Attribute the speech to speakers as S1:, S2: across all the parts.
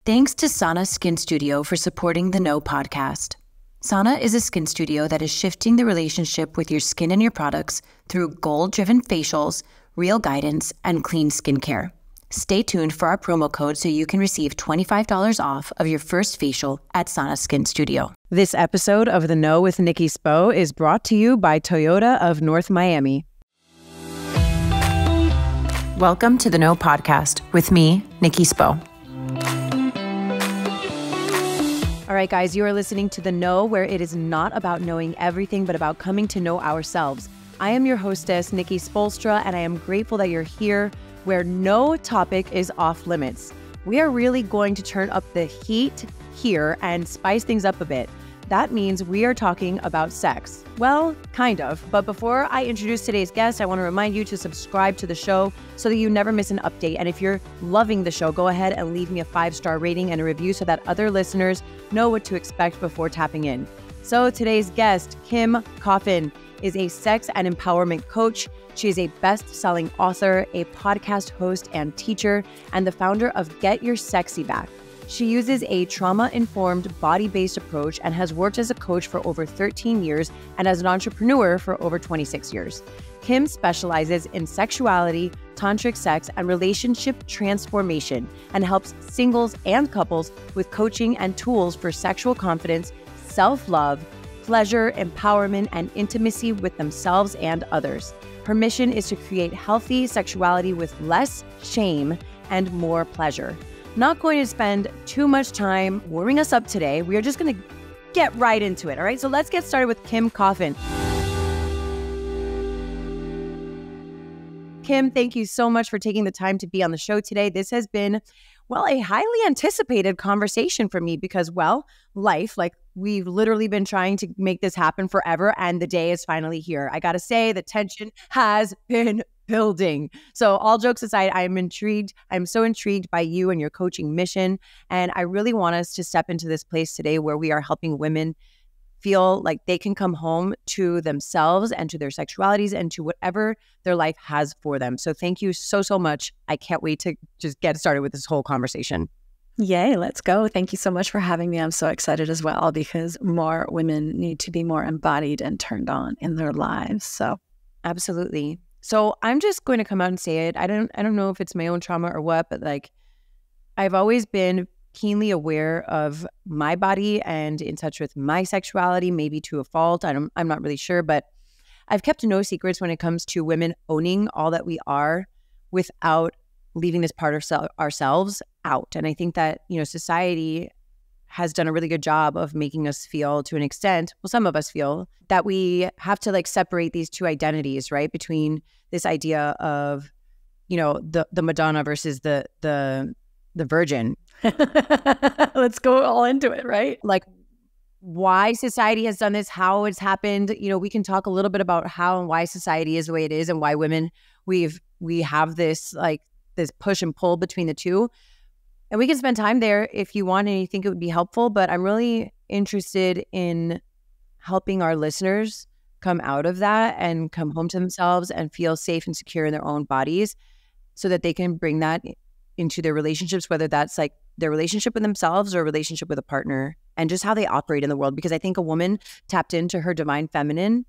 S1: Thanks to Sana Skin Studio for supporting the No podcast. Sana is a skin studio that is shifting the relationship with your skin and your products through goal-driven facials, real guidance, and clean skincare. Stay tuned for our promo code so you can receive $25 off of your first facial at Sana Skin Studio.
S2: This episode of The No with Nikki Spo is brought to you by Toyota of North Miami.
S1: Welcome to the No podcast with me, Nikki Spo.
S2: All right, guys, you are listening to The No, where it is not about knowing everything, but about coming to know ourselves. I am your hostess, Nikki Spolstra, and I am grateful that you're here, where no topic is off limits. We are really going to turn up the heat here and spice things up a bit. That means we are talking about sex. Well, kind of. But before I introduce today's guest, I want to remind you to subscribe to the show so that you never miss an update. And if you're loving the show, go ahead and leave me a 5-star rating and a review so that other listeners know what to expect before tapping in. So today's guest, Kim Coffin, is a sex and empowerment coach. She is a best-selling author, a podcast host and teacher, and the founder of Get Your Sexy Back. She uses a trauma-informed, body-based approach and has worked as a coach for over 13 years and as an entrepreneur for over 26 years. Kim specializes in sexuality, tantric sex, and relationship transformation, and helps singles and couples with coaching and tools for sexual confidence, self-love, pleasure, empowerment, and intimacy with themselves and others. Her mission is to create healthy sexuality with less shame and more pleasure. Not going to spend too much time warming us up today. We are just going to get right into it. All right, so let's get started with Kim Coffin. Kim, thank you so much for taking the time to be on the show today. This has been, well, a highly anticipated conversation for me because, well, life, like we've literally been trying to make this happen forever, and the day is finally here. I got to say, the tension has been building. So all jokes aside, I'm intrigued. I'm so intrigued by you and your coaching mission. And I really want us to step into this place today where we are helping women feel like they can come home to themselves and to their sexualities and to whatever their life has for them. So thank you so, so much. I can't wait to just get started with this whole conversation.
S3: Yay, let's go. Thank you so much for having me. I'm so excited as well because more women need to be more embodied and turned on in their lives. So
S2: absolutely. So I'm just going to come out and say it. I don't know if it's my own trauma or what, but like I've always been keenly aware of my body and in touch with my sexuality, maybe to a fault. I'm not really sure, but I've kept no secrets when it comes to women owning all that we are without leaving this part of ourselves out. And I think that, you know, society has done a really good job of making us feel, to an extent, well, some of us feel that we have to like separate these two identities, right? Between this idea of, you know, the Madonna versus the virgin.
S3: Let's go all into it, right?
S2: Like why society has done this, how it's happened. You know, we can talk a little bit about how and why society is the way it is and why women, we have this like this push and pull between the two. And we can spend time there if you want and you think it would be helpful, but I'm really interested in helping our listeners come out of that and come home to themselves and feel safe and secure in their own bodies so that they can bring that into their relationships, whether that's like their relationship with themselves or a relationship with a partner, and just how they operate in the world. Because I think a woman tapped into her divine feminine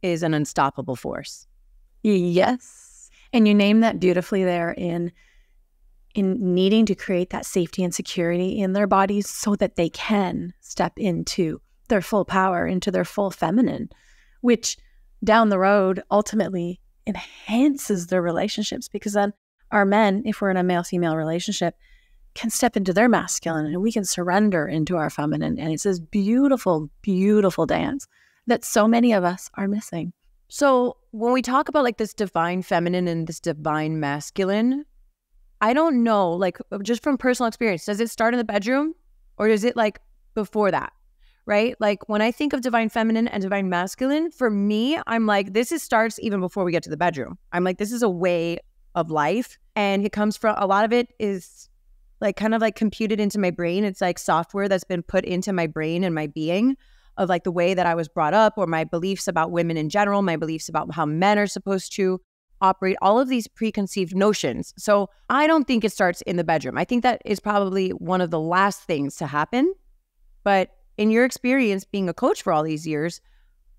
S2: is an unstoppable force.
S3: Yes. And you name that beautifully there in needing to create that safety and security in their bodies so that they can step into their full power, into their full feminine, which down the road ultimately enhances their relationships, because then our men, if we're in a male-female relationship, can step into their masculine and we can surrender into our feminine. And it's this beautiful, beautiful dance that so many of us are missing.
S2: So when we talk about like this divine feminine and this divine masculine, I don't know, like just from personal experience, does it start in the bedroom or is it like before that, right? Like when I think of divine feminine and divine masculine, for me, I'm like, starts even before we get to the bedroom. I'm like, this is a way of life. And it comes from, a lot of it is like kind of like computed into my brain. It's like software that's been put into my brain and my being of like the way that I was brought up, or my beliefs about women in general, my beliefs about how men are supposed to operate all of these preconceived notions. So I don't think it starts in the bedroom. I think that is probably one of the last things to happen. But in your experience being a coach for all these years,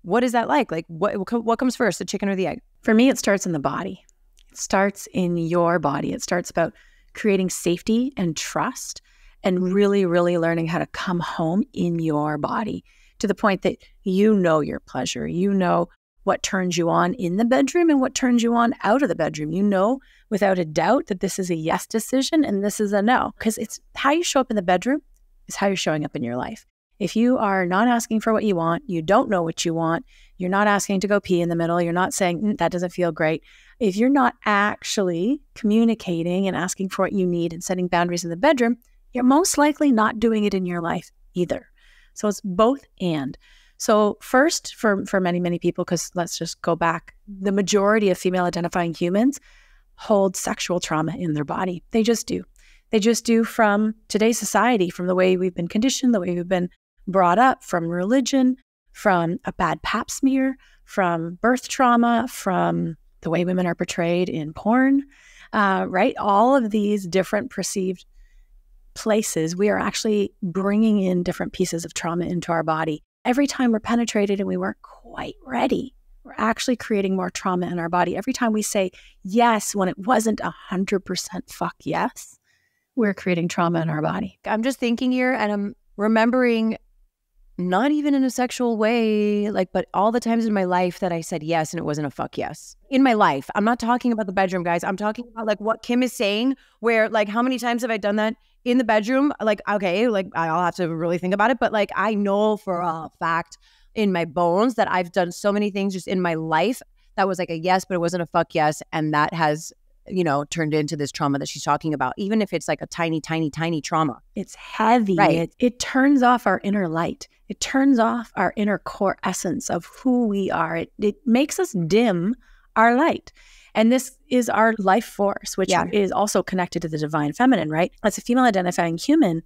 S2: what is that like? Like what comes first, the chicken or the egg?
S3: For me, it starts in the body. It starts in your body. It starts about creating safety and trust and really, really learning how to come home in your body to the point that you know your pleasure. You know what turns you on in the bedroom and what turns you on out of the bedroom. You know without a doubt that this is a yes decision and this is a no. Because it's how you show up in the bedroom is how you're showing up in your life. If you are not asking for what you want, you don't know what you want, you're not asking to go pee in the middle, you're not saying, that doesn't feel great. If you're not actually communicating and asking for what you need and setting boundaries in the bedroom, you're most likely not doing it in your life either. So it's both and. So first, for many, many people, because let's just go back, the majority of female identifying humans hold sexual trauma in their body. They just do. They just do from today's society, from the way we've been conditioned, the way we've been brought up, from religion, from a bad pap smear, from birth trauma, from the way women are portrayed in porn, right? All of these different perceived places, we are actually bringing in different pieces of trauma into our body. Every time we're penetrated and we weren't quite ready, we're actually creating more trauma in our body. Every time we say yes when it wasn't 100% fuck yes, we're creating trauma in our body.
S2: I'm just thinking here and I'm remembering, not even in a sexual way, but all the times in my life that I said yes and it wasn't a fuck yes. In my life. I'm not talking about the bedroom, guys. I'm talking about what Kim is saying, where how many times have I done that in the bedroom? Okay, I'll have to really think about it. But I know for a fact in my bones that I've done so many things just in my life that was a yes, but it wasn't a fuck yes. And that has, turned into this trauma that she's talking about, even if it's a tiny, tiny, tiny trauma.
S3: It's heavy.
S2: Right.
S3: It turns off our inner light. It turns off our inner core essence of who we are. It makes us dim our light. And this is our life force, which is also connected to the divine feminine, right? As a female identifying human,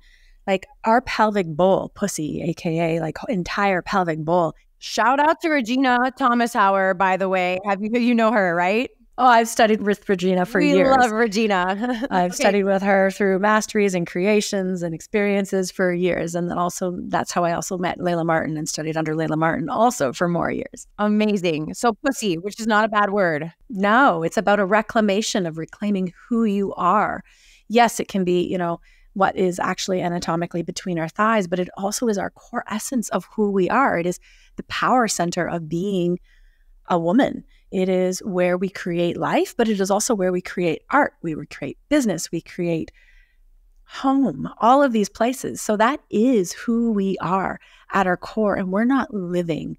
S3: our pelvic bowl, pussy, AKA entire pelvic bowl.
S2: Shout out to Regina Thomas Hauer, by the way. You know her, right?
S3: Oh, I've studied with Regina for years.
S2: We love Regina.
S3: I've studied with her through masteries and creations and experiences for years. And then also, that's how I also met Layla Martin and studied under Layla Martin also for more years.
S2: Amazing. So pussy, which is not a bad word.
S3: No, it's about a reclamation of reclaiming who you are. Yes, it can be, what is actually anatomically between our thighs, but it also is our core essence of who we are. It is the power center of being a woman. It is where we create life, but it is also where we create art. We create business. We create home, all of these places. So that is who we are at our core. And we're not living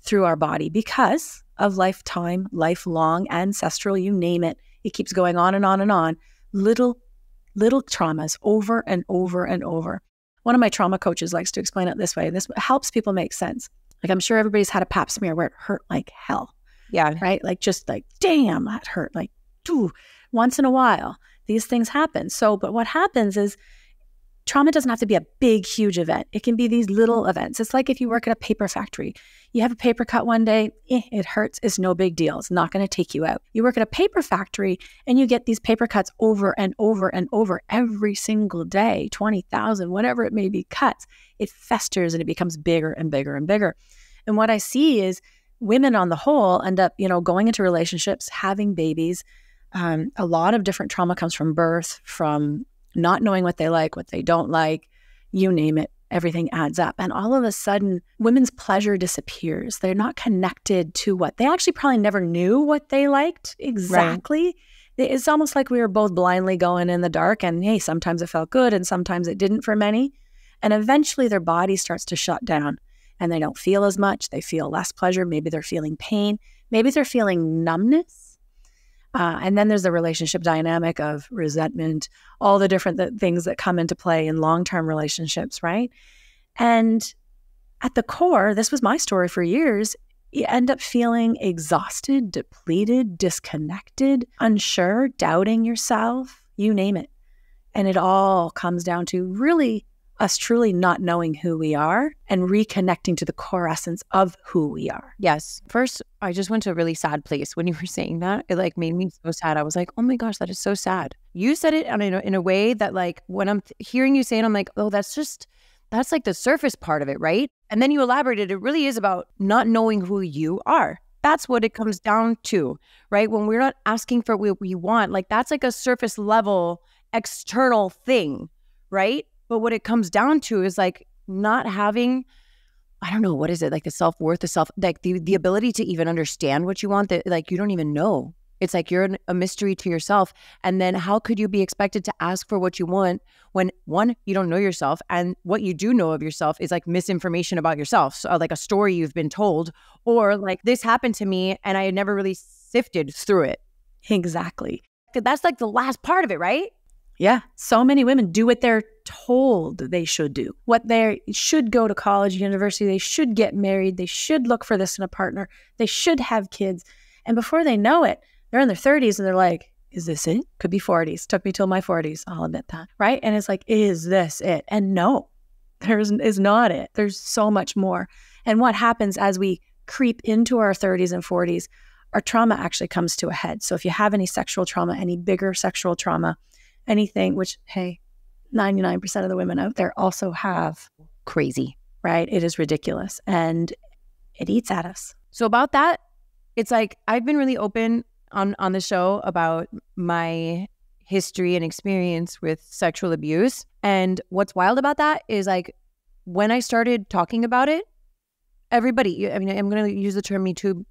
S3: through our body because of lifetime, lifelong, ancestral, you name it. It keeps going on and on and on. Little traumas over and over and over. One of my trauma coaches likes to explain it this way. This helps people make sense. I'm sure everybody's had a pap smear where it hurt like hell.
S2: Yeah.
S3: Right? Damn, that hurt. Once in a while, these things happen. But what happens is trauma doesn't have to be a big, huge event. It can be these little events. It's like if you work at a paper factory, you have a paper cut one day, it hurts. It's no big deal. It's not going to take you out. You work at a paper factory and you get these paper cuts over and over and over every single day, 20,000, whatever it may be cuts. It festers and it becomes bigger and bigger and bigger. And what I see is women on the whole end up, going into relationships, having babies. A lot of different trauma comes from birth, from not knowing what they like, what they don't like, you name it, everything adds up. And all of a sudden, women's pleasure disappears. They're not connected to what they actually probably never knew what they liked exactly. Right. It's almost like we were both blindly going in the dark and hey, sometimes it felt good and sometimes it didn't for many. And eventually their body starts to shut down and they don't feel as much. They feel less pleasure. Maybe they're feeling pain. Maybe they're feeling numbness. And then there's the relationship dynamic of resentment, all the different things that come into play in long-term relationships, right? And at the core, this was my story for years, you end up feeling exhausted, depleted, disconnected, unsure, doubting yourself, you name it. And it all comes down to really us truly not knowing who we are and reconnecting to the core essence of who we are.
S2: Yes. First, I just went to a really sad place when you were saying that. It like made me so sad. I was like, oh my gosh, that is so sad. You said it in a way that like when I'm hearing you say it, I'm like, oh, that's like the surface part of it, right? And then you elaborated, it really is about not knowing who you are. That's what it comes down to, right? When we're not asking for what we want, like that's like a surface level external thing, right? But what it comes down to is like not having, I don't know, what is it? Like the self-worth, like the ability to even understand what you want, that like you don't even know. It's like you're a mystery to yourself. And then how could you be expected to ask for what you want when, one, you don't know yourself, and what you do know of yourself is like misinformation about yourself. So like a story you've been told, or like this happened to me and I had never really sifted through it.
S3: Exactly.
S2: That's like the last part of it, right?
S3: Yeah. So many women do what they're told they should do. What they should go to college, university, they should get married, they should look for this in a partner, they should have kids. And before they know it, they're in their 30s and they're like, is this it? Could be 40s. Took me till my 40s. I'll admit that. Right? And it's like, is this it? And no, there is not it. There's so much more. And what happens as we creep into our 30s and 40s, our trauma actually comes to a head. So if you have any sexual trauma, any bigger sexual trauma, anything, which, hey, 99% of the women out there also have.
S2: Crazy.
S3: Right? It is ridiculous. And it eats at us.
S2: So about that, it's like I've been really open on the show about my history and experience with sexual abuse. And what's wild about that is like when I started talking about it, everybody, I mean, I'm going to use the term Me Too,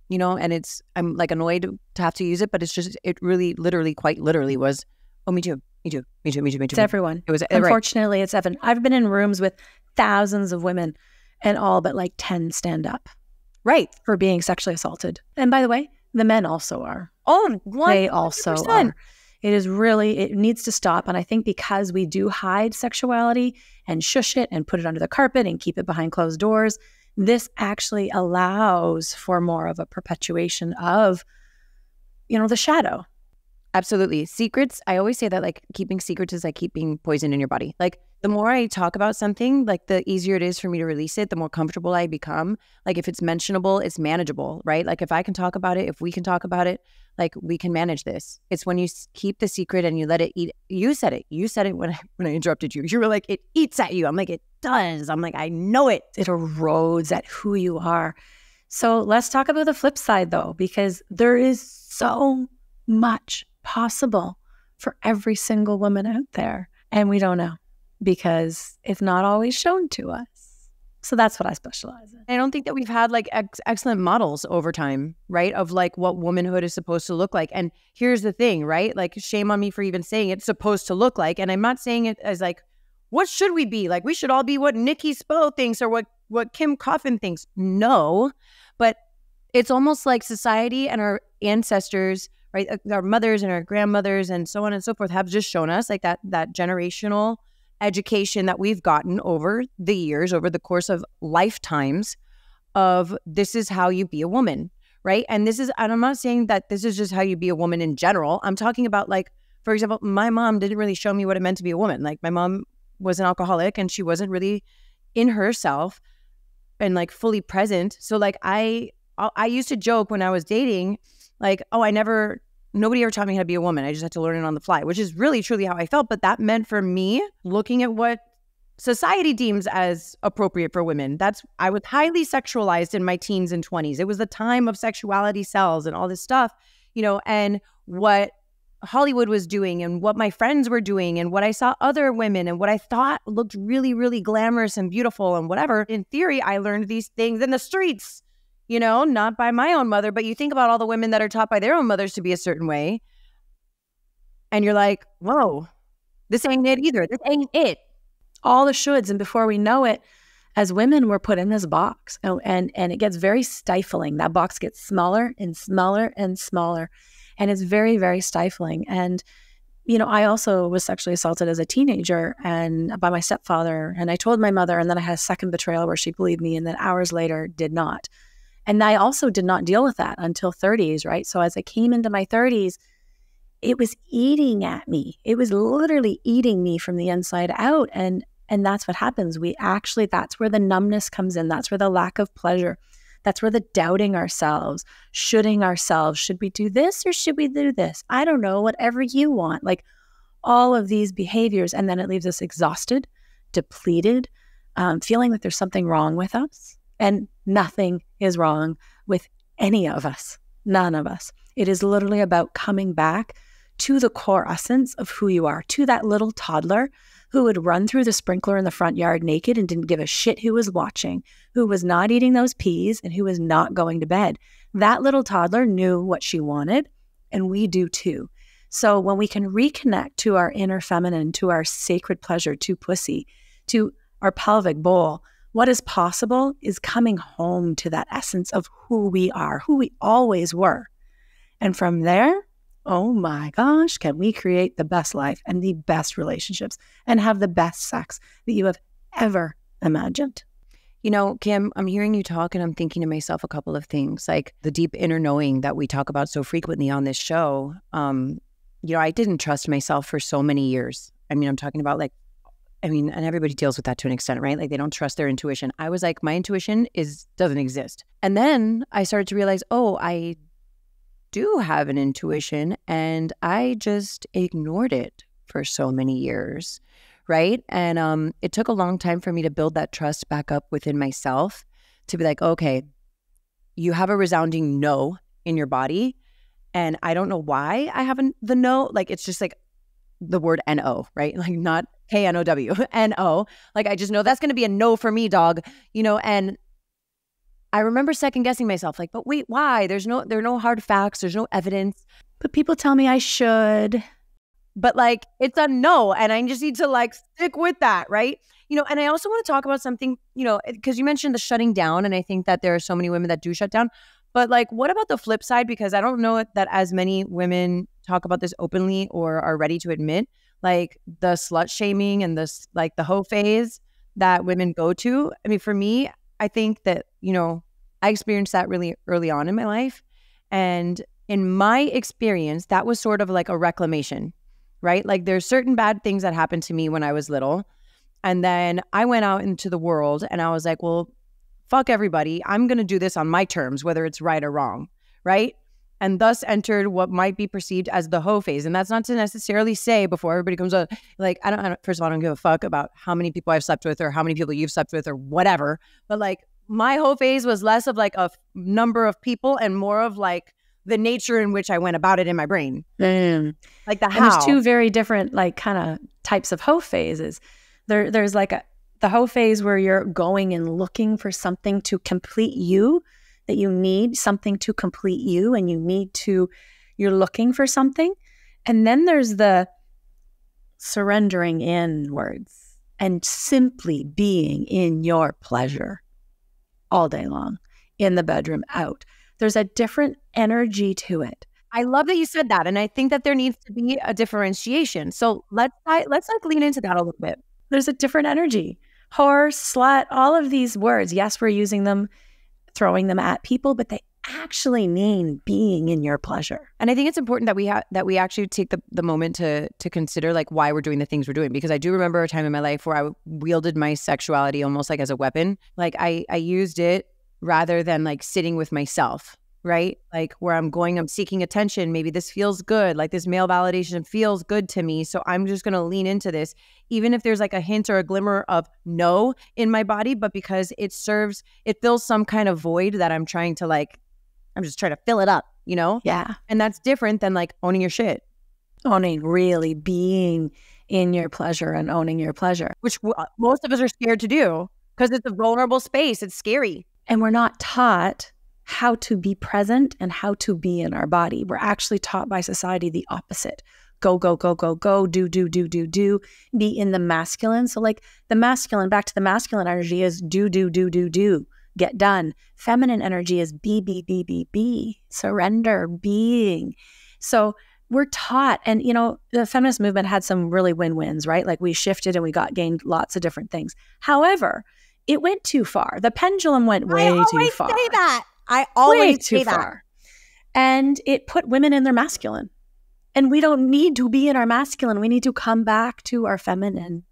S2: you know, and I'm like annoyed to have to use it, but it's just, it really literally, quite literally was, oh, me too, me too, me too, me too, me too.
S3: It's everyone.
S2: It was,
S3: unfortunately, right. It's everyone. I've been in rooms with thousands of women and all but like 10 stand up.
S2: Right.
S3: For being sexually assaulted. And by the way, the men also are.
S2: Oh, 100%.
S3: They also are. It is really, it needs to stop. And I think because we do hide sexuality and shush it and put it under the carpet and keep it behind closed doors, this actually allows for more of a perpetuation of, you know, the shadow.
S2: Absolutely. Secrets, I always say that like keeping secrets is like keeping poison in your body. Like the more I talk about something, like the easier it is for me to release it, the more comfortable I become. Like if it's mentionable, it's manageable, right? Like if I can talk about it, if we can talk about it, like we can manage this. It's when you keep the secret and you let it eat. You said it when I interrupted you. You were like, it eats at you. I'm like, it does. I'm like, I know it.
S3: It erodes at who you are. So let's talk about the flip side though, because there is so much possible for every single woman out there. And we don't know because it's not always shown to us. So that's what I specialize in.
S2: I don't think that we've had like excellent models over time, right? Of like what womanhood is supposed to look like. And here's the thing, right? Like shame on me for even saying it's supposed to look like. And I'm not saying it as like, what should we be? Like we should all be what Nikki Spo thinks or what Kim Coffin thinks. No, but it's almost like society and our ancestors, right? Our mothers and our grandmothers and so on and so forth have just shown us like that generational education that we've gotten over the years, over the course of lifetimes of this is how you be a woman, right? And I'm not saying that this is just how you be a woman in general. I'm talking about like, for example, my mom didn't really show me what it meant to be a woman. Like my mom was an alcoholic and she wasn't really in herself and like fully present. So like I used to joke when I was dating, like, oh, nobody ever taught me how to be a woman. I just had to learn it on the fly, which is really, truly how I felt. But that meant for me, looking at what society deems as appropriate for women, I was highly sexualized in my teens and 20s. It was the time of sexuality cells and all this stuff, you know, and what Hollywood was doing and what my friends were doing and what I saw other women and what I thought looked really, really glamorous and beautiful and whatever. In theory, I learned these things in the streets. You know, not by my own mother, but you think about all the women that are taught by their own mothers to be a certain way. And you're like, whoa, this ain't it either. This ain't it.
S3: All the shoulds. And before we know it, as women, we're put in this box. And it gets very stifling. That box gets smaller and smaller and smaller. And it's very, very stifling. And, you know, I also was sexually assaulted as a teenager and by my stepfather. And I told my mother, and then I had a second betrayal where she believed me and then hours later did not. And I also did not deal with that until 30s, right? So as I came into my 30s, it was eating at me. It was literally eating me from the inside out. And And that's what happens. That's where the numbness comes in. That's where the lack of pleasure. That's where the doubting ourselves, shoulding ourselves. Should we do this or should we do this? I don't know, whatever you want. Like all of these behaviors. And then it leaves us exhausted, depleted, feeling that there's something wrong with us. And nothing is wrong with any of us. None of us. It is literally about coming back to the core essence of who you are, to that little toddler who would run through the sprinkler in the front yard naked and didn't give a shit who was watching, who was not eating those peas and who was not going to bed. That little toddler knew what she wanted, and we do too. So when we can reconnect to our inner feminine, to our sacred pleasure, to pussy, to our pelvic bowl, what is possible is coming home to that essence of who we are, who we always were. And from there, oh my gosh, can we create the best life and the best relationships and have the best sex that you have ever imagined?
S2: You know, Kim, I'm hearing you talk and I'm thinking to myself a couple of things, like the deep inner knowing that we talk about so frequently on this show. I didn't trust myself for so many years. I mean, I'm talking about and everybody deals with that to an extent, right? Like they don't trust their intuition. I was like, my intuition doesn't exist. And then I started to realize, I do have an intuition and I just ignored it for so many years, right? And it took a long time for me to build that trust back up within myself to be like, okay, you have a resounding no in your body and I don't know why I have the no. Like it's just like the word N-O, right? Like not K-N-O-W, N-O. Like I just know that's going to be a no for me, dog, and I remember second guessing myself, like, but wait, why? There are no hard facts. There's no evidence.
S3: But people tell me I should.
S2: But like, it's a no. And I just need to stick with that, right? And I also want to talk about something, because you mentioned the shutting down. And I think that there are so many women that do shut down. But what about the flip side? Because I don't know that as many women talk about this openly or are ready to admit, like the slut shaming and the hoe phase that women go to. I mean, for me, I think that, I experienced that really early on in my life. And in my experience, that was sort of like a reclamation, right? Like there's certain bad things that happened to me when I was little. And then I went out into the world and I was like, well, fuck everybody. I'm going to do this on my terms, whether it's right or wrong, right? And thus entered what might be perceived as the hoe phase. And that's not to necessarily say before everybody comes up, first of all, I don't give a fuck about how many people I've slept with or how many people you've slept with or whatever. But my hoe phase was less of a number of people and more of the nature in which I went about it in my brain. Like the how.
S3: And there's two very different kind of types of hoe phases. There's the hoe phase where you're going and looking for something to complete you, that you need something to complete you and you're looking for something. And then there's the surrendering inwards and simply being in your pleasure all day long, in the bedroom, out. There's a different energy to it.
S2: I love that you said that. And I think that there needs to be a differentiation. So let's lean into that a little bit.
S3: There's a different energy. Whore, slut, all of these words. Yes, we're using them, throwing them at people, but they actually mean being in your pleasure.
S2: And I think it's important that we actually take the moment to consider why we're doing the things we're doing. Because I do remember a time in my life where I wielded my sexuality almost as a weapon. I used it rather than sitting with myself, right? Where I'm seeking attention. Maybe this feels good. This male validation feels good to me. So I'm just going to lean into this, even if there's a hint or a glimmer of no in my body, but because it fills some kind of void that I'm trying to I'm just trying to fill it up,
S3: Yeah.
S2: And that's different than owning your shit.
S3: Owning, really being in your pleasure and owning your pleasure.
S2: Which most of us are scared to do because it's a vulnerable space. It's scary.
S3: And we're not taught how to be present and how to be in our body. We're actually taught by society the opposite. Go, go, go, go, go, do, be in the masculine. So the masculine, back to the masculine energy is do, get done. Feminine energy is be, surrender, being. So we're taught, and the feminist movement had some really win-wins, right? We shifted and we gained lots of different things. However, it went too far. The pendulum went way too far.
S2: I always
S3: say that. And it put women in their masculine. And we don't need to be in our masculine. We need to come back to our feminine.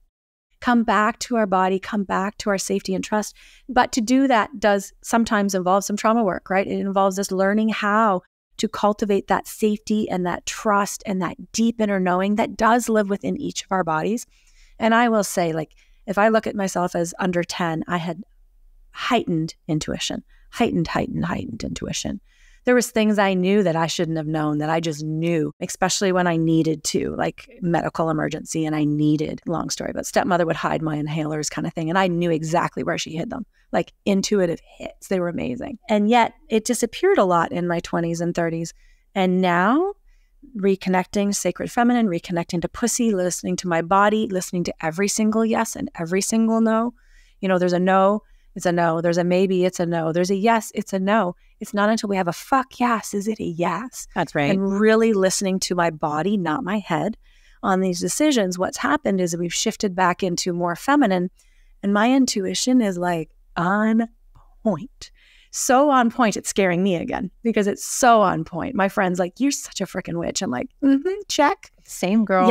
S3: come back to our body, come back to our safety and trust. But to do that does sometimes involve some trauma work, right? It involves us learning how to cultivate that safety and that trust and that deep inner knowing that does live within each of our bodies. And I will say, like, if I look at myself as under 10, I had heightened intuition, heightened intuition. There was things I knew that I shouldn't have known that I just knew, especially when I needed to, like medical emergency, and I needed, long story, but stepmother would hide my inhalers kind of thing. And I knew exactly where she hid them, like intuitive hits. They were amazing. And yet it disappeared a lot in my 20s and 30s. And now reconnecting sacred feminine, reconnecting to pussy, listening to my body, listening to every single yes and every single no. You know, there's a no, it's a no. There's a maybe, it's a no. There's a yes, it's a no. It's not until we have a fuck yes, is it a yes?
S2: That's right.
S3: And really listening to my body, not my head, on these decisions. What's happened is we've shifted back into more feminine, and my intuition is like on point. So on point, it's scaring me again because it's so on point. My friend's like, you're such a freaking witch. I'm like, check.
S2: Same girl.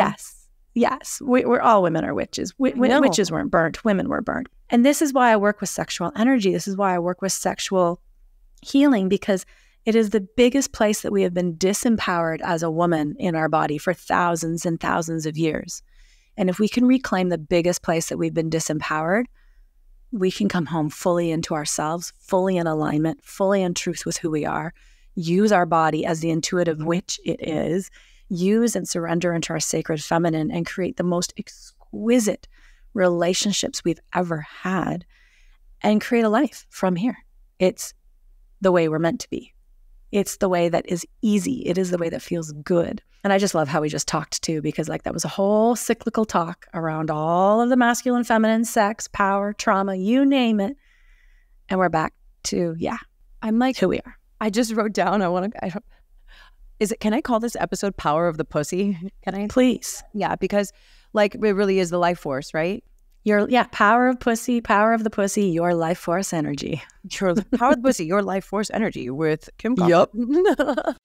S3: Yes. We're all women are witches. Witches weren't burnt. Women were burnt. And this is why I work with sexual energy. This is why I work with sexual healing, because it is the biggest place that we have been disempowered as a woman in our body for thousands and thousands of years. And if we can reclaim the biggest place that we've been disempowered, we can come home fully into ourselves, fully in alignment, fully in truth with who we are, use our body as the intuitive witch it is, use and surrender into our sacred feminine, and create the most exquisite relationships we've ever had, and create a life from here. It's the way we're meant to be. It's the way that is easy. It is the way that feels good. And I just love how we just talked too, because like that was a whole cyclical talk around all of the masculine, feminine, sex, power, trauma, you name it. And we're back to, I'm like who we are.
S2: I just wrote down, can I call this episode Power of the Pussy? Can I?
S3: Please.
S2: Yeah, because like it really is the life force, right?
S3: Power of the pussy, your life force energy.
S2: Power of the pussy, your life force energy with Kim Coffin.
S3: Yep.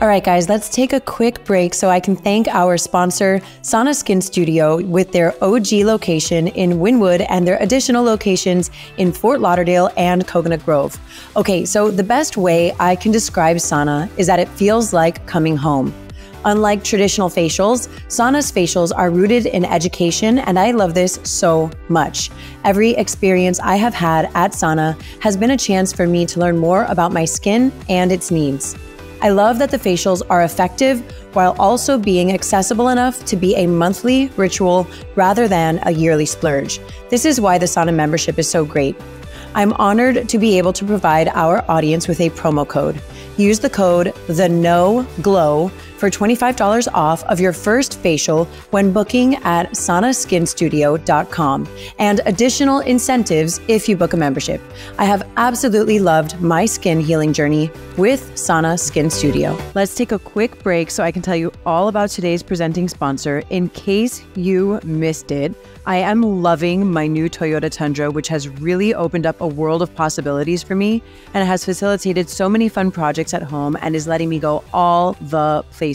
S1: All right, guys, let's take a quick break so I can thank our sponsor, Sana Skin Studio, with their OG location in Wynwood and their additional locations in Fort Lauderdale and Coconut Grove. Okay, so the best way I can describe Sana is that it feels like coming home. Unlike traditional facials, Sana's facials are rooted in education, and I love this so much. Every experience I have had at Sana has been a chance for me to learn more about my skin and its needs. I love that the facials are effective while also being accessible enough to be a monthly ritual rather than a yearly splurge. This is why the Sana membership is so great. I'm honored to be able to provide our audience with a promo code. Use the code TheNoGlow for $25 off of your first facial when booking at sanaskinstudio.com, and additional incentives if you book a membership. I have absolutely loved my skin healing journey with Sana Skin Studio.
S2: Let's take a quick break so I can tell you all about today's presenting sponsor. In case you missed it, I am loving my new Toyota Tundra, which has really opened up a world of possibilities for me and has facilitated so many fun projects at home and is letting me go all the places.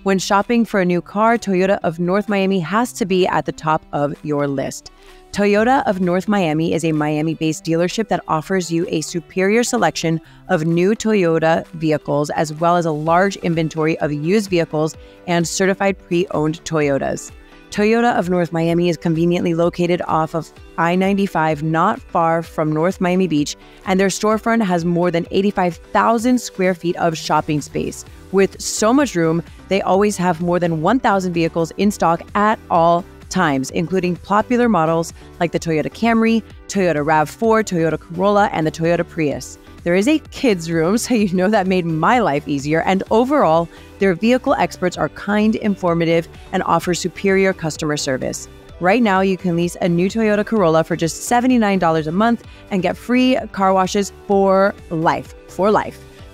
S2: When shopping for a new car, Toyota of North Miami has to be at the top of your list. Toyota of North Miami is a Miami-based dealership that offers you a superior selection of new Toyota vehicles, as well as a large inventory of used vehicles and certified pre-owned Toyotas. Toyota of North Miami is conveniently located off of I-95, not far from North Miami Beach, and their storefront has more than 85,000 square feet of shopping space. With so much room, they always have more than 1,000 vehicles in stock at all times, including popular models like the Toyota Camry, Toyota RAV4, Toyota Corolla, and the Toyota Prius. There is a kids room, so you know that made my life easier. And overall, their vehicle experts are kind, informative, and offer superior customer service. Right now, you can lease a new Toyota Corolla for just $79 a month and get free car washes for life.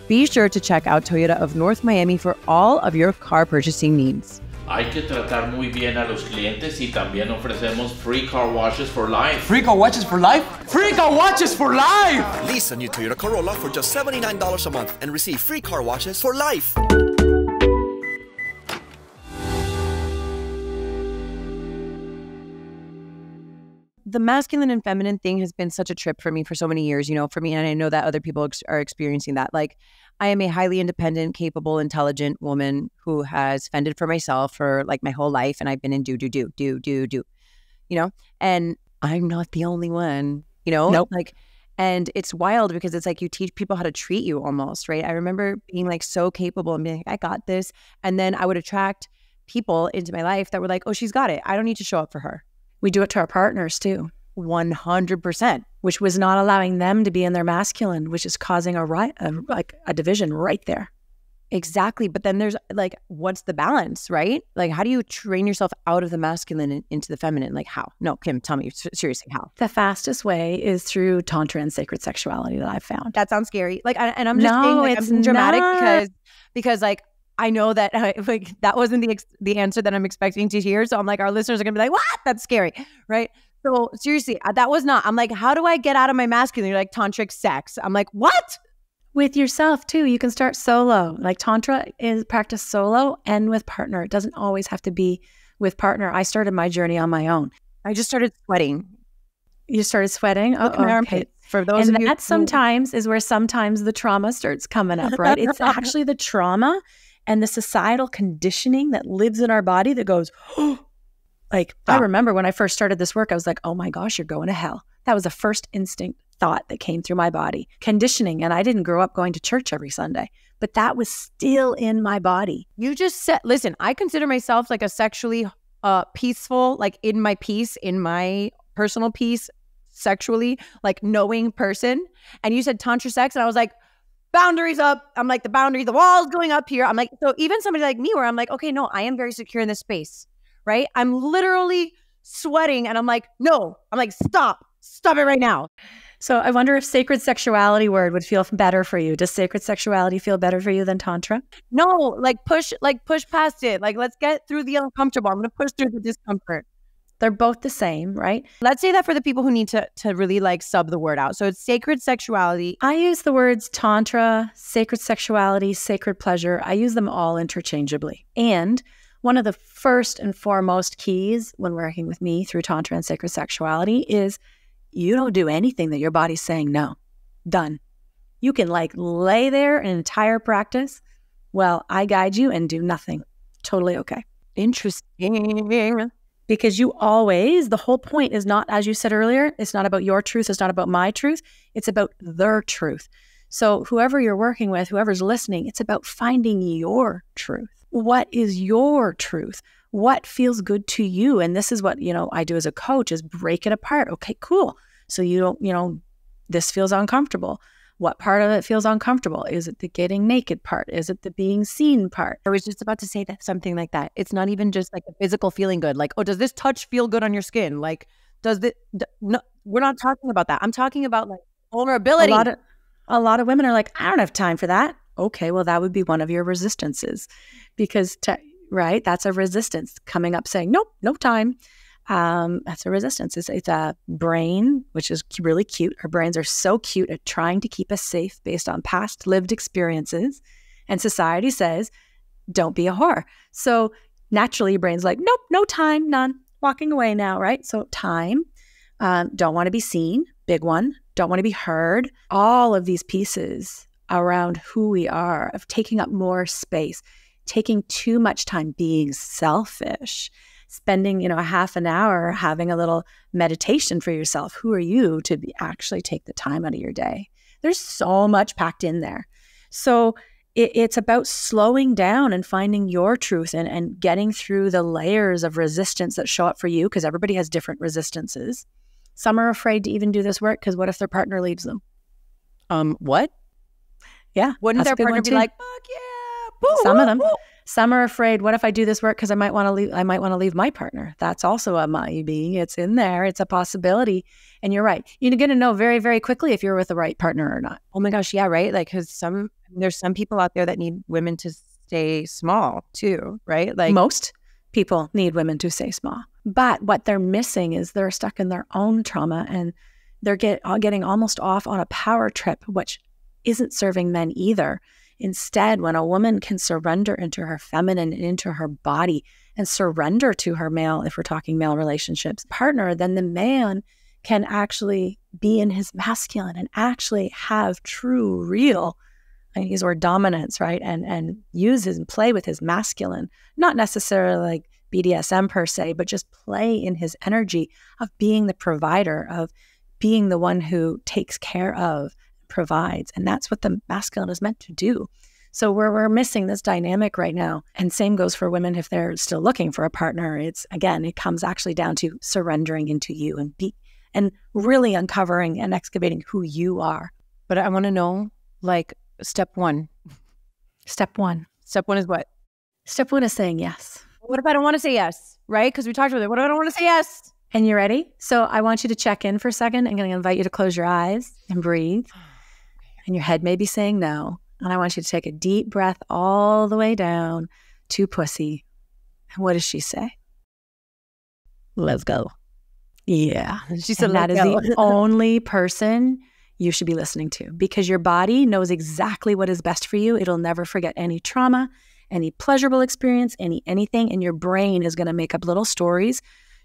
S2: Be sure to check out Toyota of North Miami for all of your car purchasing needs.
S4: Hay que tratar muy bien a los clientes y también ofrecemos free car washes for life.
S5: Free car washes for life? Free car washes for life!
S6: Lease a new Toyota Corolla for just $79 a month and receive free car washes for life.
S2: the masculine and feminine thing has been such a trip for me for so many years, for me. And I know that other people are experiencing that. Like, I am a highly independent, capable, intelligent woman who has fended for myself for like my whole life. And I've been in do, and I'm not the only one,
S3: Nope.
S2: like, and it's wild because it's like you teach people how to treat you almost, right? I remember being like so capable and being like, I got this. And then I would attract people into my life that were like, oh, she's got it. I don't need to show up for her.
S3: We do it to our partners too.
S2: 100%.
S3: Which was not allowing them to be in their masculine, which is causing a division right there.
S2: Exactly. But then there's like, what's the balance, right? Like, how do you train yourself out of the masculine and into the feminine? Like, how? No, Kim, tell me seriously, how?
S3: The fastest way is through tantra and sacred sexuality that I've found.
S2: That sounds scary. Like, and I'm just saying, like, I'm being dramatic because like, I know that like that wasn't the answer that I'm expecting to hear. So I'm like, our listeners are gonna be like, what? That's scary, right? So seriously, that was not. I'm like, how do I get out of my masculine? You're like, tantric sex. I'm like, what?
S3: With yourself too. You can start solo. Like tantra is practiced solo and with partner. It doesn't always have to be with partner. I started my journey on my own.
S2: I just started sweating.
S3: You started sweating?
S2: Look at my armpits. For those
S3: and
S2: of you
S3: that sometimes is where sometimes the trauma starts coming up, right? It's actually the trauma and the societal conditioning that lives in our body that goes, oh, like, I remember when I first started this work, I was like, oh my gosh, you're going to hell. That was the first instinct thought that came through my body. Conditioning. And I didn't grow up going to church every Sunday, but that was still in my body.
S2: You just said, listen, I consider myself like a sexually peaceful, like in my personal peace, sexually, like knowing person. And you said tantra sex. And I was like, boundaries up. I'm like, the wall's going up here. I'm like, so even somebody like me where I'm like, okay, no, I am very secure in this space, right? I'm literally sweating and I'm like, no, I'm like, stop it right now.
S3: So I wonder if sacred sexuality word would feel better for you. Does sacred sexuality feel better for you than tantra?
S2: No, like push past it. Like, let's get through the uncomfortable. I'm going to push through the discomfort.
S3: They're both the same, right?
S2: Let's say that for the people who need to really like sub the word out. So it's sacred sexuality.
S3: I use the words tantra, sacred sexuality, sacred pleasure. I use them all interchangeably. And one of the first and foremost keys when working with me through tantra and sacred sexuality is you don't do anything that your body's saying no. Done. You can like lay there an entire practice. Well, I guide you and do nothing. Totally okay.
S2: Interesting.
S3: Because you always, the whole point is not, as you said earlier, it's not about your truth. It's not about my truth. It's about their truth. So whoever you're working with, whoever's listening, it's about finding your truth. What is your truth? What feels good to you? And this is what, I do as a coach is break it apart. Okay, cool. So you don't, this feels uncomfortable. What part of it feels uncomfortable? Is it the getting naked part? Is it the being seen part?
S2: I was just about to say that something like that. It's not even just like a physical feeling good. Like, oh, does this touch feel good on your skin? Like, no, we're not talking about that. I'm talking about like vulnerability.
S3: A lot of women are like, I don't have time for that. Okay, well, that would be one of your resistances because, right, that's a resistance coming up saying, nope, no time. That's a resistance. It's a brain, which is really cute. Our brains are so cute at trying to keep us safe based on past lived experiences. And society says, don't be a whore. So naturally, your brain's like, nope, no time, none. Walking away now, right? So time, don't want to be seen, big one. Don't want to be heard. All of these pieces around who we are, of taking up more space, taking too much time being selfish, spending, a half an hour having a little meditation for yourself. Who are you to actually take the time out of your day? There's so much packed in there. So it's about slowing down and finding your truth and getting through the layers of resistance that show up for you, because everybody has different resistances. Some are afraid to even do this work because what if their partner leaves them?
S2: What?
S3: Yeah.
S2: Wouldn't their partner be like, fuck yeah. Boo,
S3: some of them.
S2: Boo.
S3: Some are afraid, what if I do this work because I might want to leave my partner? That's also a maybe. It's in there. It's a possibility. And you're right. You're going to know very, very quickly if you're with the right partner or not.
S2: Oh my gosh, yeah, right? Like, because there's some people out there that need women to stay small too, right? Like,
S3: most people need women to stay small. But what they're missing is they're stuck in their own trauma and they're getting almost off on a power trip, which isn't serving men either. Instead, when a woman can surrender into her feminine and into her body and surrender to her male, if we're talking male relationships, partner, then the man can actually be in his masculine and actually have true, real, I use the word dominance, right? And use his and play with his masculine, not necessarily like BDSM per se, but just play in his energy of being the provider, of being the one who takes care of, provides. And that's what the masculine is meant to do. So we're missing this dynamic right now. And same goes for women if they're still looking for a partner. It's, again, it comes actually down to surrendering into you and really uncovering and excavating who you are.
S2: But I want to know, like, step one.
S3: Step one.
S2: Step one is what?
S3: Step one is saying yes.
S2: What if I don't want to say yes, right? Because we talked about it. What if I don't want to say yes?
S3: And you ready? So I want you to check in for a second. I'm going to invite you to close your eyes and breathe. And your head may be saying no. And I want you to take a deep breath all the way down to pussy. And what does she say?
S2: Let's go.
S3: Yeah.
S2: She said,
S3: that is the only person you should be listening to, because your body knows exactly what is best for you. It'll never forget any trauma, any pleasurable experience, anything. And your brain is going to make up little stories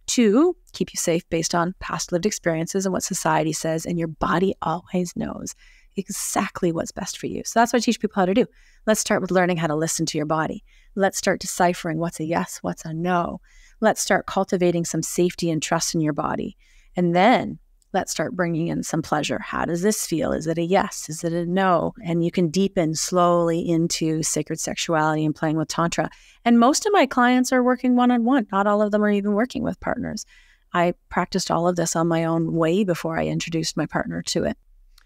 S3: to keep you safe based on past lived experiences and what society says. And your body always knows exactly what's best for you. So that's what I teach people how to do. Let's start with learning how to listen to your body. Let's start deciphering what's a yes, what's a no. Let's start cultivating some safety and trust in your body. And then let's start bringing in some pleasure. How does this feel? Is it a yes? Is it a no? And you can deepen slowly into sacred sexuality and playing with Tantra. And most of my clients are working one-on-one. Not all of them are even working with partners. I practiced all of this on my own way before I introduced my partner to it.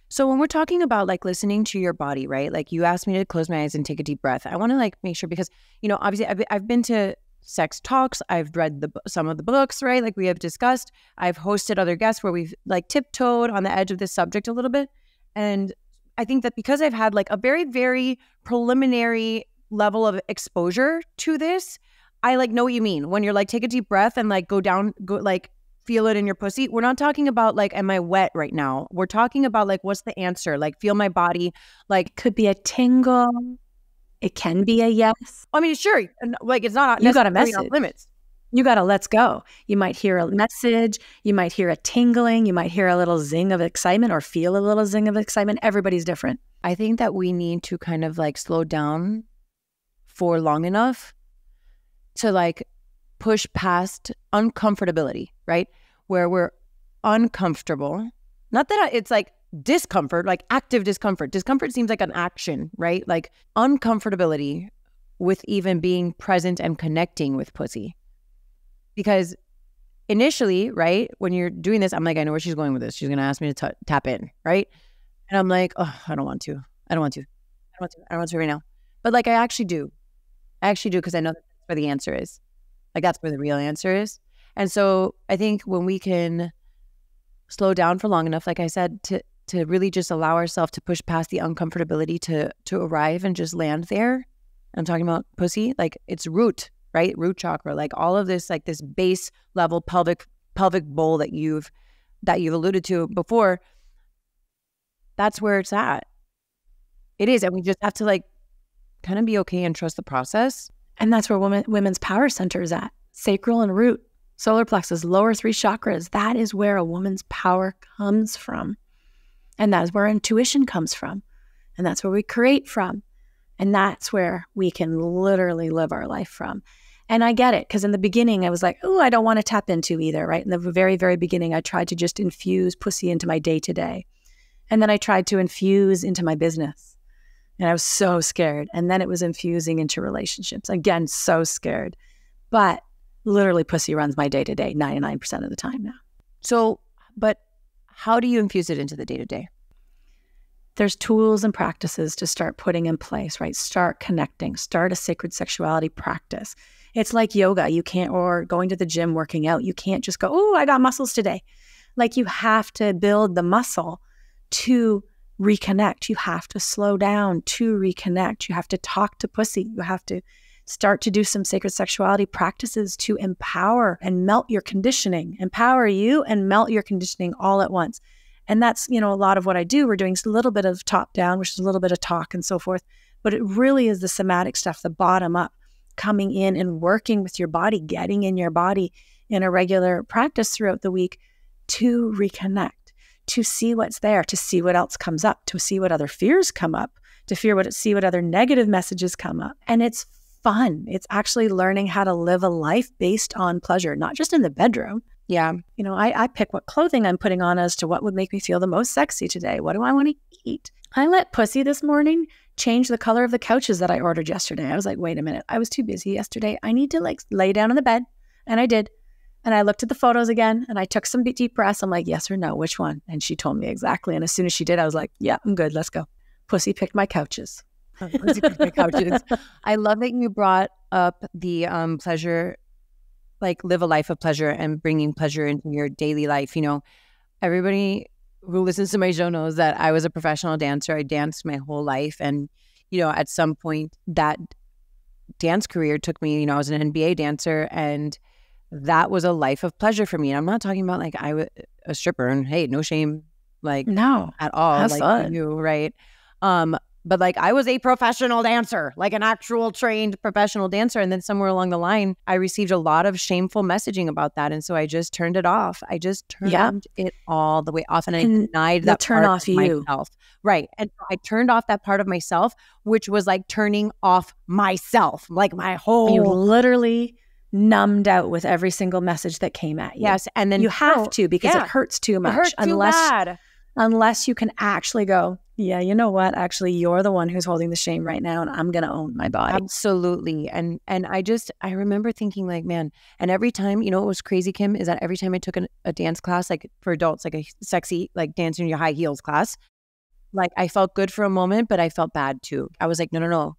S2: So when we're talking about like listening to your body, right? Like you asked me to close my eyes and take a deep breath. I want to like make sure, because, you know, obviously I've been to sex talks. I've read some of the books, right? Like we have discussed. I've hosted other guests where we've like tiptoed on the edge of this subject a little bit. And I think that because I've had like a very, very preliminary level of exposure to this, I like know what you mean. When you're like, take a deep breath and like go like feel it in your pussy. We're not talking about like, am I wet right now? We're talking about like, what's the answer? Like feel my body. Like
S3: could be a tingle. It can be a yes.
S2: I mean, sure. Like it's not
S3: you got a message.
S2: Off limits.
S3: You got a let's go. You might hear a message. You might hear a tingling. You might hear a little zing of excitement or feel a little zing of excitement. Everybody's different.
S2: I think that we need to kind of like slow down for long enough to like push past uncomfortability, right? Where we're uncomfortable. Not that it's like discomfort, like active discomfort. Discomfort seems like an action, right? Like uncomfortability with even being present and connecting with pussy. Because initially, right, when you're doing this, I'm like, I know where she's going with this. She's going to ask me to tap in, right? And I'm like, oh, I don't want to right now. But like, I actually do because I know that's where the answer is. Like that's where the real answer is. And so I think when we can slow down for long enough, like I said, to really just allow ourselves to push past the uncomfortability to arrive and just land there. I'm talking about pussy, like it's root, right? Root chakra, like all of this, like this base level pelvic bowl that you've alluded to before. That's where it's at. It is. And we just have to like kind of be okay and trust the process.
S3: And that's where women's power center is at. Sacral and root, solar plexus, lower 3 chakras. That is where a woman's power comes from. And that is where intuition comes from. And that's where we create from. And that's where we can literally live our life from. And I get it, because in the beginning, I was like, oh, I don't want to tap into either, right? In the very, very beginning, I tried to just infuse pussy into my day-to-day. And then I tried to infuse into my business. And I was so scared. And then it was infusing into relationships. Again, so scared. But literally pussy runs my day-to-day 99% of the time now.
S2: So, but how do you infuse it into the day-to-day?
S3: There's tools and practices to start putting in place, right? Start connecting, start a sacred sexuality practice. It's like yoga. You can't, or going to the gym, working out. You can't just go, oh, I got muscles today. Like you have to build the muscle to reconnect. You have to slow down to reconnect. You have to talk to pussy. You have to start to do some sacred sexuality practices to empower and melt your conditioning, empower you and melt your conditioning all at once. And that's, you know, a lot of what I do. We're doing a little bit of top down, which is a little bit of talk and so forth, but it really is the somatic stuff, the bottom up, coming in and working with your body, getting in your body in a regular practice throughout the week to reconnect, to see what's there, to see what else comes up, to see what other fears come up, to see what other negative messages come up. And it's fun. It's actually learning how to live a life based on pleasure, not just in the bedroom.
S2: Yeah.
S3: You know, I pick what clothing I'm putting on as to what would make me feel the most sexy today. What do I want to eat? I let Pussy this morning change the color of the couches that I ordered yesterday. I was like, wait a minute. I was too busy yesterday. I need to like lay down on the bed. And I did. And I looked at the photos again and I took some deep breaths. I'm like, yes or no, which one? And she told me exactly. And as soon as she did, I was like, yeah, I'm good. Let's go. Pussy picked my couches.
S2: Pussy picked my couches. I love that you brought up the pleasure, like live a life of pleasure and bringing pleasure into your daily life. You know, everybody who listens to my show knows that I was a professional dancer. I danced my whole life. And, you know, at some point that dance career took me, you know, I was an NBA dancer and that was a life of pleasure for me. And I'm not talking about like I was a stripper and hey, no shame, like
S3: no,
S2: at all.
S3: Have
S2: like
S3: fun.
S2: You, right? But like I was a professional dancer, like an actual trained professional dancer. And then somewhere along the line, I received a lot of shameful messaging about that. And so I just turned it off. I just turned it all the way off. And I denied that
S3: turn
S2: part
S3: off
S2: of myself. Right. And I turned off that part of myself, which was like turning off myself, like my whole.
S3: You literally numbed out with every single message that came at you.
S2: Yes. And then
S3: you have to because it hurts too much.
S2: It hurts too bad.
S3: Unless you can actually go, yeah, you know what? Actually, you're the one who's holding the shame right now and I'm going to own my body.
S2: Absolutely. And I remember thinking like, man, and every time, you know what was crazy, Kim, is that every time I took a dance class, like for adults, like a sexy, like dancing in your high heels class, like I felt good for a moment, but I felt bad too. I was like, no.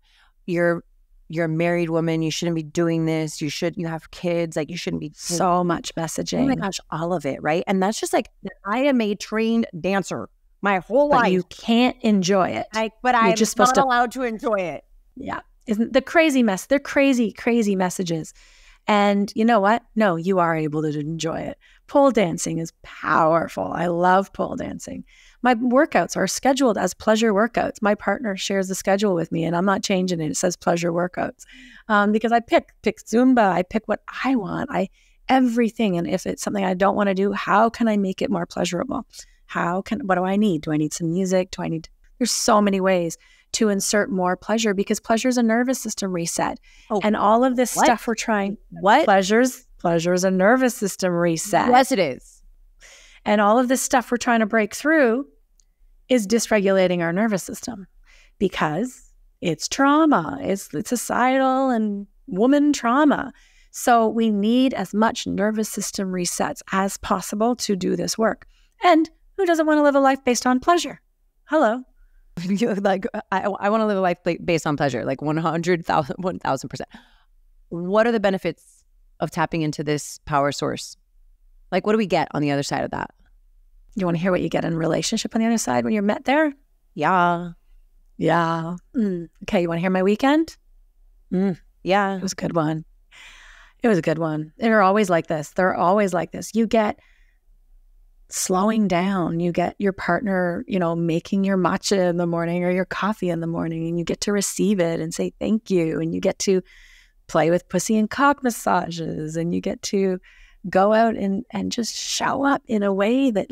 S2: You're a married woman. You shouldn't be doing this. You have kids. Like you shouldn't be.
S3: So much messaging.
S2: Oh my gosh, all of it, right? And that's just like, I am a trained dancer my whole life.
S3: But you can't enjoy it.
S2: But I'm just not allowed to enjoy it.
S3: Yeah. Isn't the crazy mess? They're crazy, crazy messages. And you know what? No, you are able to enjoy it. Pole dancing is powerful. I love pole dancing. My workouts are scheduled as pleasure workouts. My partner shares the schedule with me and I'm not changing it. It says pleasure workouts because I pick Zumba. I pick what I want. Everything. And if it's something I don't want to do, how can I make it more pleasurable? What do I need? Do I need some music? There's so many ways to insert more pleasure because pleasure is a nervous system reset. Oh, and all of this stuff we're trying.
S2: What?
S3: Pleasure is a nervous system reset.
S2: Yes, it is.
S3: And all of this stuff we're trying to break through is dysregulating our nervous system because it's trauma. It's societal and woman trauma. So we need as much nervous system resets as possible to do this work. And who doesn't want to live a life based on pleasure? Hello.
S2: Like I want to live a life based on pleasure, like 1,000%. What are the benefits of tapping into this power source? Like, what do we get on the other side of that?
S3: You want to hear what you get in a relationship on the other side when you're met there?
S2: Yeah.
S3: Okay, you want to hear my weekend?
S2: Yeah.
S3: It was a good one. They're always like this. You get slowing down. You get your partner, making your matcha in the morning or your coffee in the morning, and you get to receive it and say thank you. And you get to play with pussy and cock massages, and you get to go out and just show up in a way that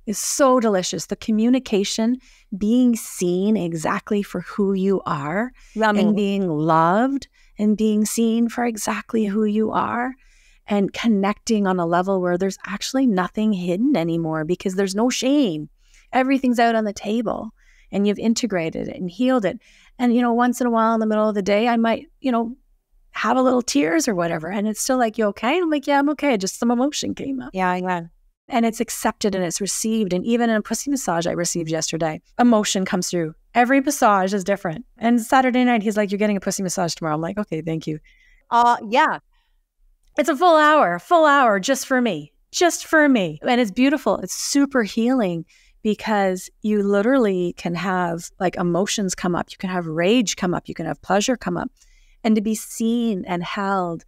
S3: is so delicious. The communication, being seen exactly for who you are and being loved and being seen for exactly who you are and connecting on a level where there's actually nothing hidden anymore because there's no shame. Everything's out on the table and you've integrated it and healed it. And, once in a while in the middle of the day, I might, have a little tears or whatever. And it's still like, you okay? I'm like, yeah, I'm okay. Just some emotion came up.
S2: Yeah.
S3: And it's accepted and it's received. And even in a pussy massage I received yesterday, emotion comes through. Every massage is different. And Saturday night, he's like, you're getting a pussy massage tomorrow. I'm like, okay, thank you.
S2: Yeah.
S3: It's a full hour just for me. And it's beautiful. It's super healing because you literally can have emotions come up. You can have rage come up. You can have pleasure come up. And to be seen and held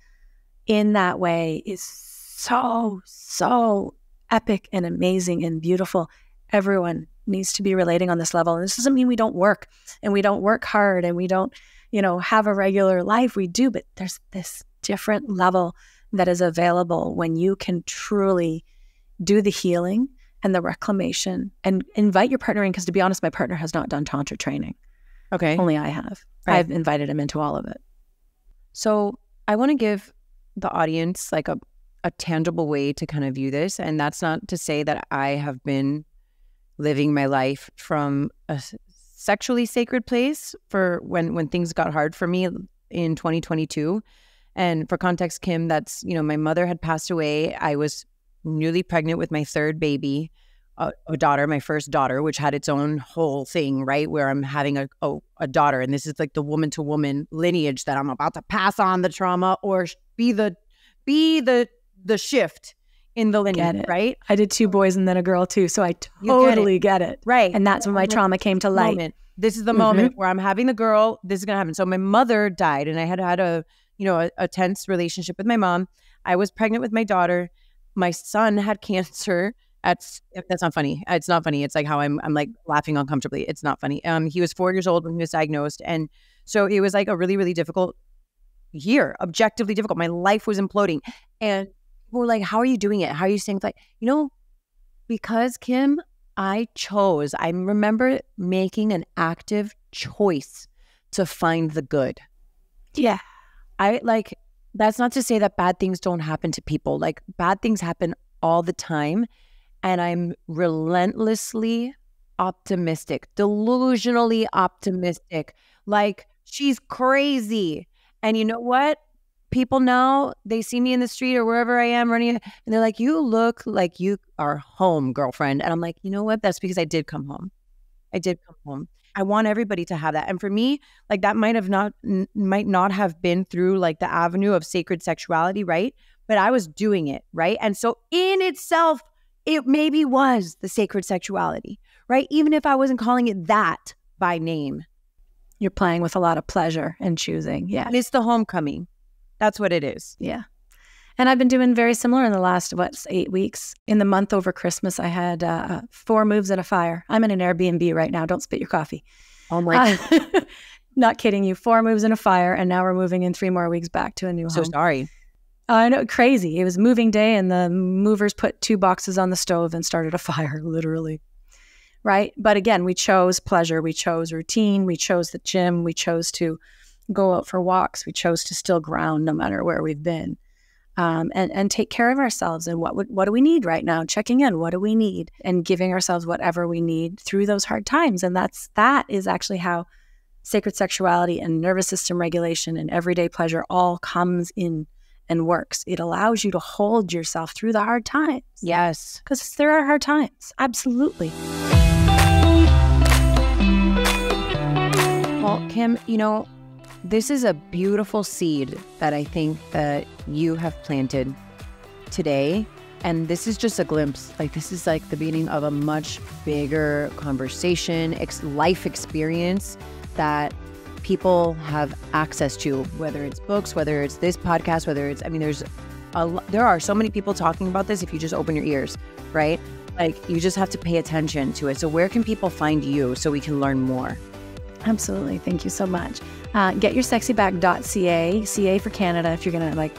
S3: in that way is so, so epic and amazing and beautiful. Everyone needs to be relating on this level. And this doesn't mean we don't work and we don't work hard and we don't, have a regular life. We do, but there's this different level that is available when you can truly do the healing and the reclamation and invite your partner in. Because to be honest, my partner has not done Tantra training.
S2: Okay.
S3: Only I have.
S2: Right.
S3: I've invited him into all of it.
S2: So I want to give the audience like a tangible way to kind of view this. And that's not to say that I have been living my life from a sexually sacred place for when things got hard for me in 2022. And for context, Kim, that's, my mother had passed away. I was newly pregnant with my third baby, a daughter, my first daughter, which had its own whole thing, right? Where I'm having a daughter. And this is like the woman to woman lineage that I'm about to pass on the trauma or be the shift in the lineage, right?
S3: I did 2 boys and then a girl too. So I totally get it.
S2: Right.
S3: And that's when my trauma came to light.
S2: This is the moment where I'm having the girl. This is going to happen. So my mother died and I had a tense relationship with my mom. I was pregnant with my daughter. My son had cancer. That's not funny. It's not funny. It's like how I'm like laughing uncomfortably. It's not funny. He was 4 years old when he was diagnosed. And so it was like a really, really difficult year, objectively difficult. My life was imploding. And people were like, how are you doing it? How are you saying? It's like, because Kim, I remember making an active choice to find the good.
S3: Yeah.
S2: That's not to say that bad things don't happen to people. Like bad things happen all the time. And I'm relentlessly optimistic, delusionally optimistic. Like she's crazy. And you know what? People now, they see me in the street or wherever I am running, and they're like, you look like you are home, girlfriend. And I'm like, you know what? That's because I did come home. I want everybody to have that. And for me, like that might not have been through like the avenue of sacred sexuality, right? But I was doing it, right? And so in itself, it maybe was the sacred sexuality, right? Even if I wasn't calling it that by name.
S3: You're playing with a lot of pleasure and choosing. Yeah.
S2: And it's the homecoming. That's what it is.
S3: Yeah. And I've been doing very similar in the last, 8 weeks. In the month over Christmas, I had 4 moves and a fire. I'm in an Airbnb right now. Don't spit your coffee.
S2: Oh my God.
S3: Not kidding you. 4 moves and a fire. And now we're moving in 3 more weeks back to a new home.
S2: So sorry.
S3: I know, crazy. It was moving day and the movers put 2 boxes on the stove and started a fire, literally. Right? But again, we chose pleasure. We chose routine. We chose the gym. We chose to go out for walks. We chose to still ground no matter where we've been, and take care of ourselves. And what do we need right now? Checking in. What do we need? And giving ourselves whatever we need through those hard times. And that is actually how sacred sexuality and nervous system regulation and everyday pleasure all comes in and works. It allows you to hold yourself through the hard times.
S2: Yes.
S3: Because there are hard times. Absolutely.
S2: Well, Kim, this is a beautiful seed that I think that you have planted today. And this is just a glimpse. Like this is like the beginning of a much bigger conversation, life experience that people have access to, whether it's books, whether it's this podcast, whether it's, there are so many people talking about this if you just open your ears, right? Like you just have to pay attention to it. So where can people find you so we can learn more?
S3: Absolutely. Thank you so much. Getyoursexyback.ca, CA for Canada. If you're going to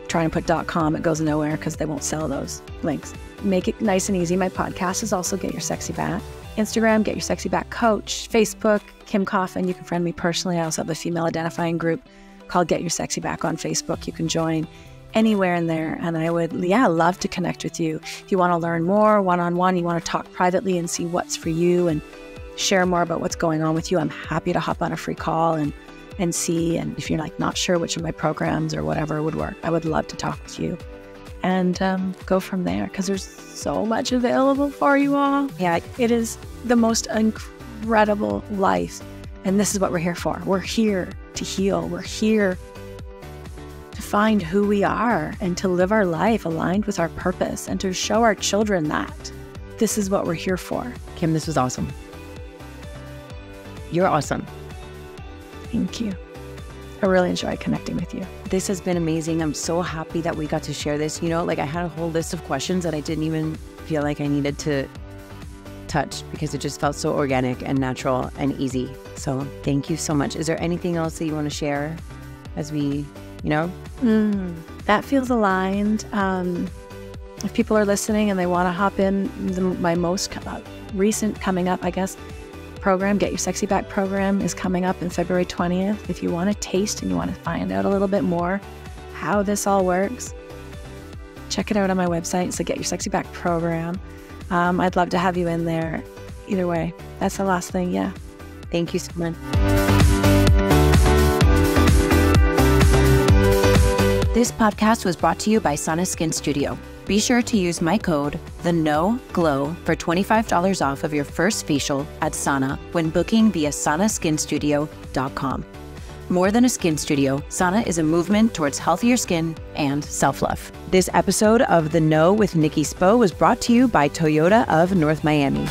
S3: try and put .com, it goes nowhere because they won't sell those links. Make it nice and easy. My podcast is also Get Your Sexy Back. Instagram, Get Your Sexy Back Coach. Facebook, Kim Coffin. You can friend me personally. I also have a female identifying group called Get Your Sexy Back on Facebook. You can join anywhere in there. And I would, love to connect with you. If you want to learn more one-on-one, you want to talk privately and see what's for you and share more about what's going on with you, I'm happy to hop on a free call and see. And if you're not sure which of my programs or whatever would work, I would love to talk with you and go from there because there's so much available for you all. Yeah, it is the most incredible life. And this is what we're here for. We're here to heal. We're here to find who we are and to live our life aligned with our purpose and to show our children that this is what we're here for.
S2: Kim, this was awesome. You're awesome.
S3: Thank you. I really enjoyed connecting with you.
S2: This has been amazing. I'm so happy that we got to share this. I had a whole list of questions that I didn't even feel like I needed to touch because it just felt so organic and natural and easy. So thank you so much. Is there anything else that you want to share as we,
S3: That feels aligned. If people are listening and they want to hop in, my most recent coming up, I guess, program, Get Your Sexy Back program, is coming up in February 20th. If you want to taste and you want to find out a little bit more how this all works, check it out on my website. It's the Get Your Sexy Back program. I'd love to have you in there. Either way, that's the last thing. Yeah.
S2: Thank you so much.
S1: This podcast was brought to you by Sana Skin Studio. Be sure to use my code, TheNoGlow, for $25 off of your first facial at Sana when booking via sanaskinstudio.com. More than a skin studio, Sana is a movement towards healthier skin and self-love.
S2: This episode of The Know with Nikki Spo was brought to you by Toyota of North Miami.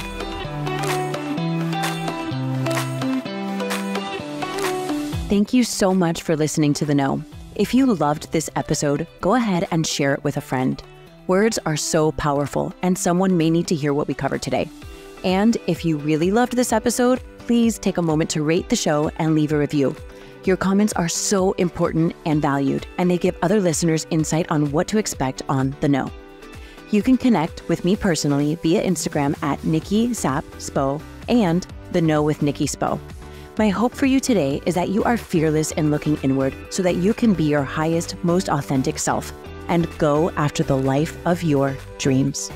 S2: Thank you so much for listening to The Know. If you loved this episode, go ahead and share it with a friend. Words are so powerful, and someone may need to hear what we covered today. And if you really loved this episode, please take a moment to rate the show and leave a review. Your comments are so important and valued, and they give other listeners insight on what to expect on The Know. You can connect with me personally via Instagram at Nikki Spo and The Know with Nikki Spo. My hope for you today is that you are fearless in looking inward so that you can be your highest, most authentic self and go after the life of your dreams.